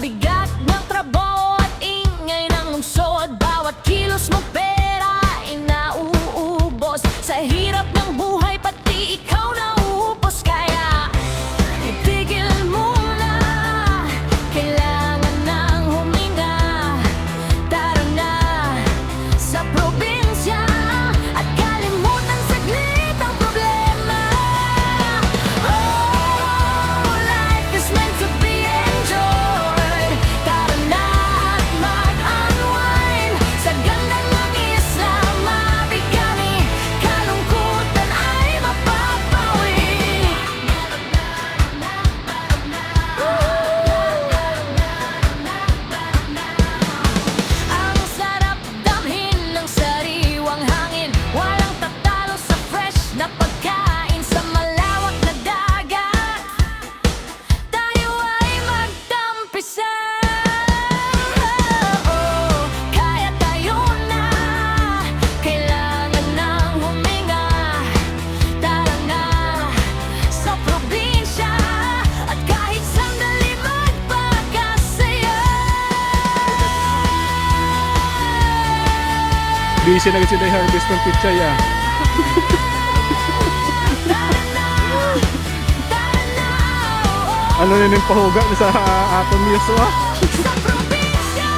bigat ng trabaho at ingay ng lungsod. Bawat kilos mo pera ay nauubos. Sa hirap ng buhay pati ikaw nauubos. Kaya itigil muna, kailangan ng huminga. Tara na sa probinsya at kalimutan saglit ang problema. Oh, life is meant to be enjoyed. Tara na at mag-unwind sa ganda ng isla. Mabigani, kalungkutan ay mapapawi. Ang sarap damhin ng sariwang hangin. Walang tatalo sa fresh na pagkain sa malawak na dagat. Tayo ay magtampisan. Oh, kaya tayo na, kailangan ng huminga. Tara na sa probinsya at kahit sandali magpakasaya. Busy na kasi tayo harvest ng pichay ah. Ano yun yung pahuga sa aton news ah. Sa probinsya.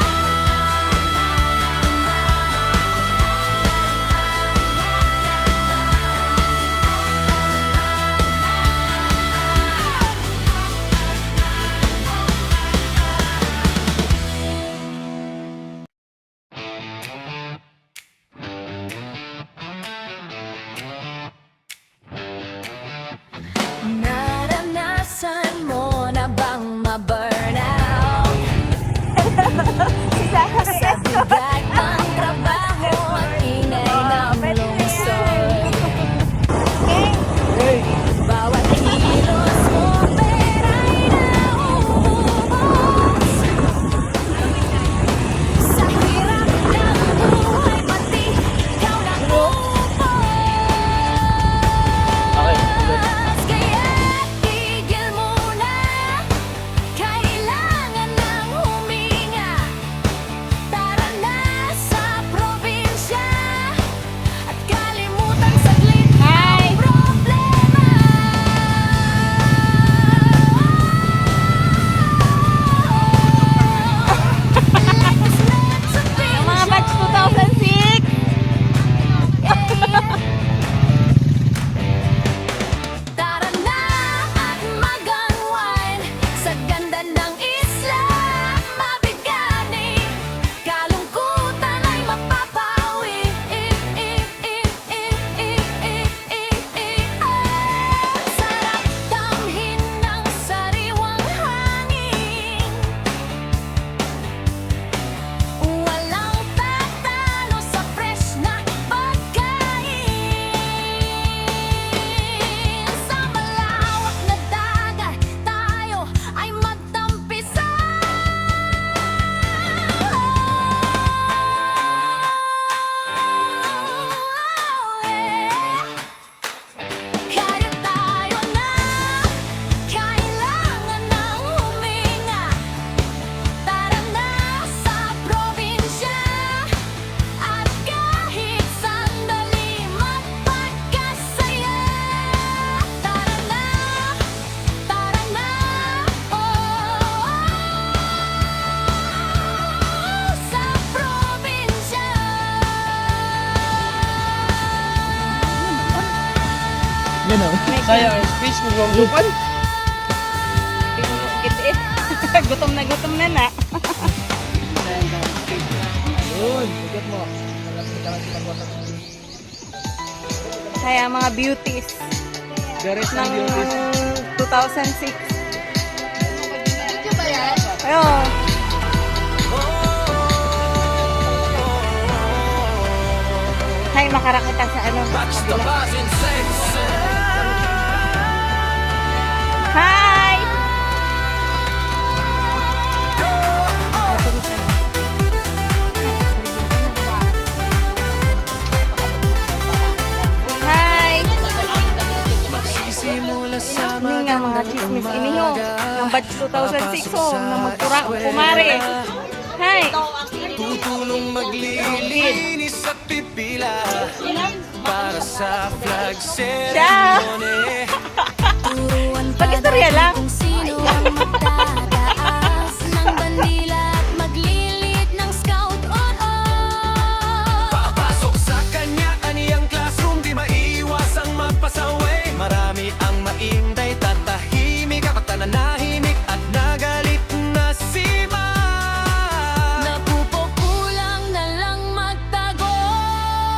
Naranasan mo na bang ma-burnout? Sa bigat ng trabaho at ingay ng lungsod. Bawat kilos mo pera'y nauubos. Sa hirap ng buhay pati ikaw nauubos. Kaya tigil muna, kailangan ng huminga. Tara na sa probinsya at kalimutan saglit ang problema. Mga batch 2006. Tara na at mag-unwind sa ganda ng isla. Mabigani, kalungkutan ay mapapawi. Sarap damhin ng sariwang hangin. Walang tatalo sa fresh na pagkain. Sa malawak na dagat tayo ay magtampisan. Kaya tayo na, kailangan ng huminga. Tara na sa probinsya at kahit sandali magpagkasaya. Tara na, sa probinsya. Yan oh. Saya ang fish kung ang lupan. Gutom na na. Yun, sikat mo. Kaya mga beauties Garis ng ng beauties. 2006. Ayun. Hay, makarakita sa ano. Hi! Hi! Magsisimula sa nga mga chismis iniho. Ng batch 2006 na magpura kumare. Hi. Tutulong maglilinis at pipila para sa flag ceremony. Turuan pa Pag-istorya lang. kung sino ang magtataas ng bandila at maglilid ng scout. Papasok sa kanya-kaniyang classroom, di maiwas ang magpasaway. Marami ang mainday, tatahimik kapag nananahimik at nagalit na si ma'am. Napupukulang na lang magtago.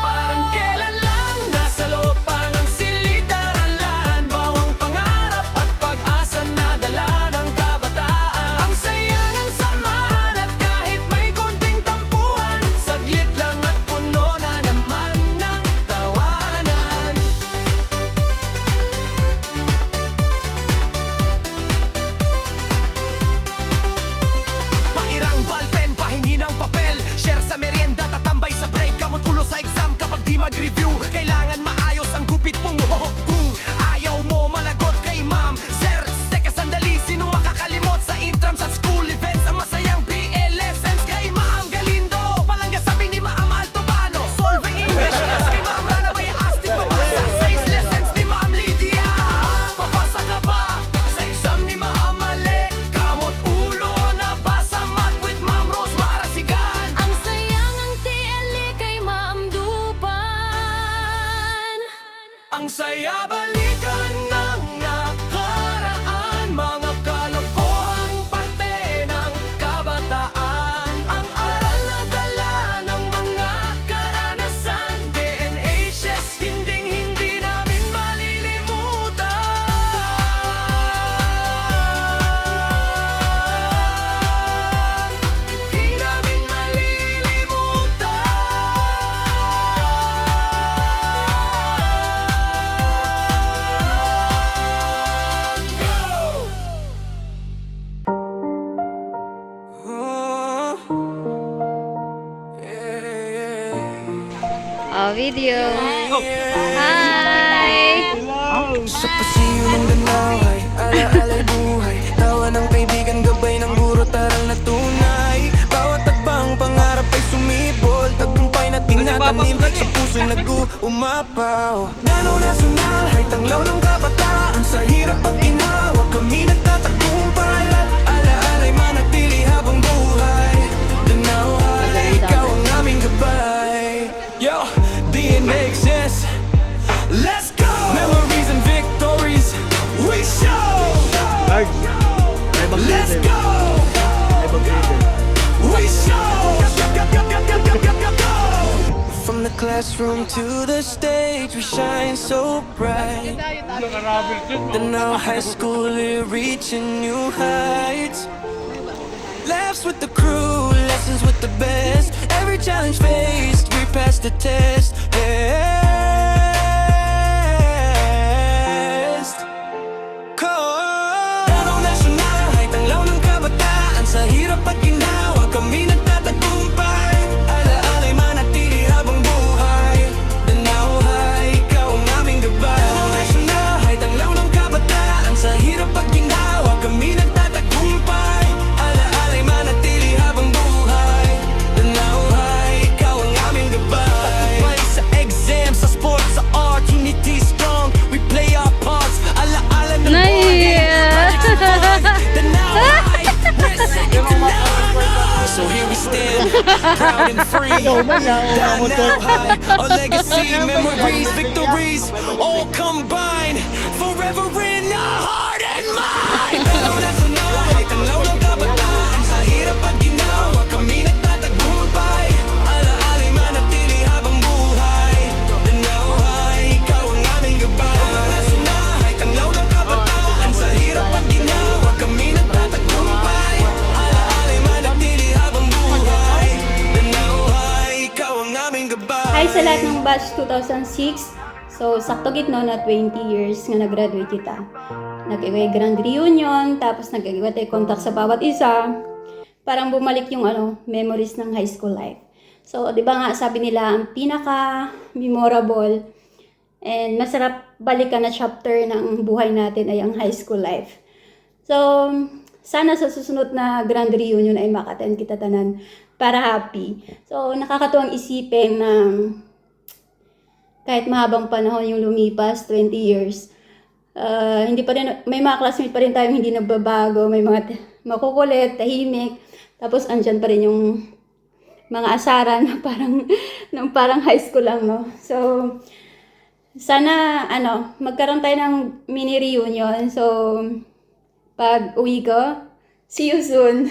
Parang kailan lang nasa loob pa ng silid-aralan. Bawang pangarap at pag-asa na dala ng kabataan. Ang saya ng samahan at kahit may konting tampuhan, saglit lang at puno na naman ng tawanan. Pairang ballpen, pahingi ng papel, share sa merienda, tatambay sa break, kamot ulo sa exam kapag di mag-review. Kailangan maayos ang gupit mong buhok. Kung ayaw mo managot kay ma'am, sir, teka sandali, sino makakalimot sa intrams at school events? Ang masayang PE lessons kay Ma'am Galindo, palangga sabi ni Ma'am Altobano, solve English class kay Ma'am Rana, may astig pabasa sa lessons ni Ma'am Lydia. Papasa ka ba sa exam ni Ma'am Mali? Kamot ulo na basa math with Ma'am Rose Marasigan. Ang sayang ang TLE kay Ma'am Dupan. Ang saya balikan ng nakaraan, mga kalokohang parte ng kabataan. Ang aral na dala ng mga karanasan, DNHs, hindi namin malilimutan. Hindi namin Oh, video. Hi. Sa pasilyo ng danaway, alaala'y buhay, tawa ng kaibigan, gabay ng guro, taral na tunay. Bawat tagbang pangarap ay sumibol, tagumpay na tinatanim sa puso'y nag-uumapaw. Nano nasyonal, ay tanglaw ng kabataan, sa hirap at ginawa kami nagtatagumpay. Alaala'y manatili habang buhay, danaway, ikaw ang aming gabay. Yo, DNA exists. Let's go! Memories and victories we show! Ay, may Let's mag-leader. go! May mag-leader. We show! From the classroom to the stage, we shine so bright. Then now high school, we're reaching new heights. Laughs with the crew, lessons with the best. Every challenge faced, we passed the test. Nano nasyonal, ay tanglaw ng kabataan, sa hirap at ginawa kami nagtatagumpay. Alaala'y manatili habang buhay, danaway, ikaw ang aming gabay. Nano nasyonal, ay tanglaw ng kabataan, sa hirap at ginawa kami nagtatagumpay. Alaala'y manatili habang buhay, danaway, ikaw ang aming gabay. Tagumpay sa exam, sa sports, sa art, unity strong, we play our parts. Alaala ng so here we stand, proud and free. Down now high, our legacy, memories, victories, all combined, forever in our heart and mind. Pero nasa nahay, tanglaw ng kabataan, sa hirap at ginawa kami nagtatagumpay. Alaala'y manatili habang buhay, danaway, ikaw ang aming gabay. Pero nasa nahay, tanglaw ng kabataan, sa hirap at ginawa kami nagtatagumpay. Alaala'y manatili habang buhay, danaway, ikaw ang aming gabay. Hi sa lahat ng batch 2006. So, sakto gitno na 20 years nga nag-graduate kita. Nag-iway grand reunion, tapos nag-iway tayo contact sa bawat isa. Parang bumalik yung memories ng high school life. So, di ba nga sabi nila, ang pinaka-memorable And masarap balikan na chapter ng buhay natin ay ang high school life. So, sana sa susunod na grand reunion ay makaten kita tanan para happy. So, nakakatuwang isipin na kahit mahabang panahon yung lumipas, 20 years, hindi pa rin, may mga classmates pa rin tayong hindi nagbabago, may mga makukulit, tahimik, tapos andyan pa rin yung mga asaran na parang high school lang, no? So, sana, magkaroon tayo ng mini reunion. So, pag uwi ko, see you soon.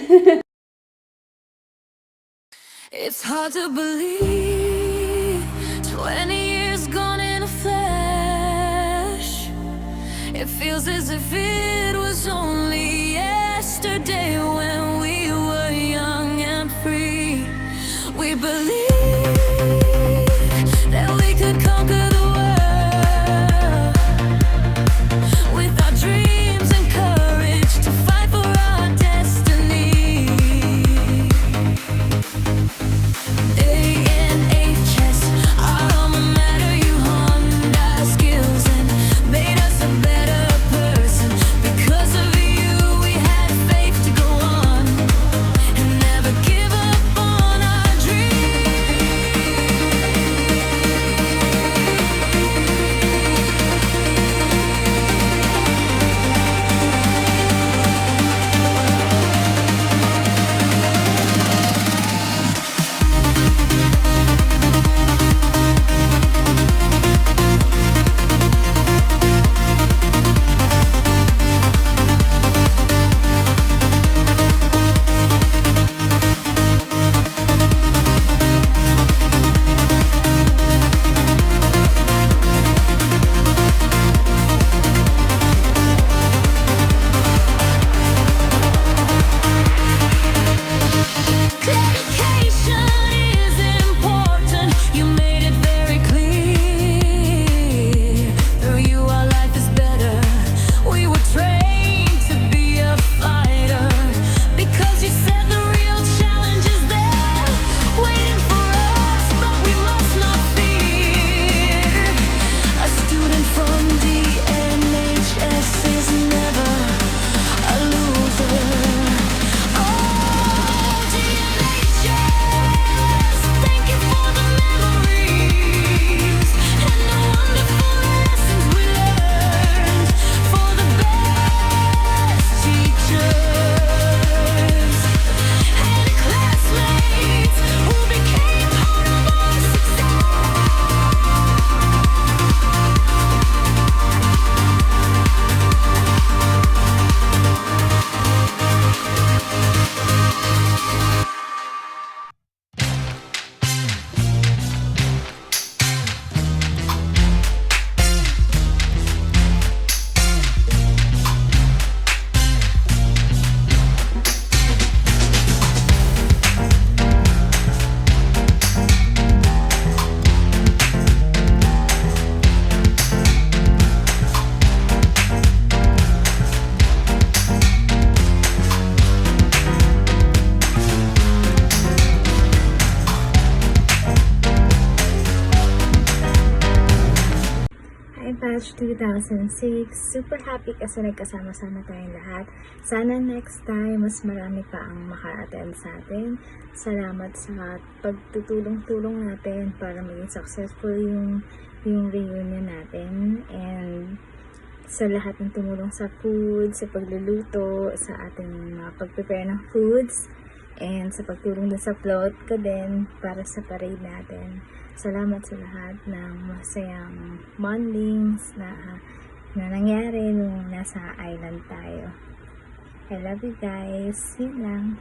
It's hard to believe 20 years gone in a flash. It feels as if it was only yesterday when we were young and free. We believed that we could conquer the world with our dreams and courage to fight for our destiny. ANHS, our alma mater, you honed our skills and made us a better person. Because of you, we had faith to go on and never give up on our dreams. Dedication is important. You made it very clear. Through you, our life is better. We were trained to be a fighter because you said the real challenge is there, waiting for us, but we must not fear. A student from the NHS is never a loser. Thank you for the memories and the wonderful lessons we learned. For the best teachers and classmates who became part of our Hi Batch 2006! Super happy kasi nagkasama-sama tayong lahat. Sana next time, mas marami pa ang maka-attend sa atin. Salamat sa pagtutulong-tulong natin para maging successful yung reunion natin. And sa lahat ng tumulong sa food, sa pagluluto, sa ating mga pag-prepare ng foods, and sa pagtulong din sa float ko din para sa parade natin. Salamat sa lahat ng masayang bondings na nangyari nung nasa island tayo. I love you guys. Yun lang.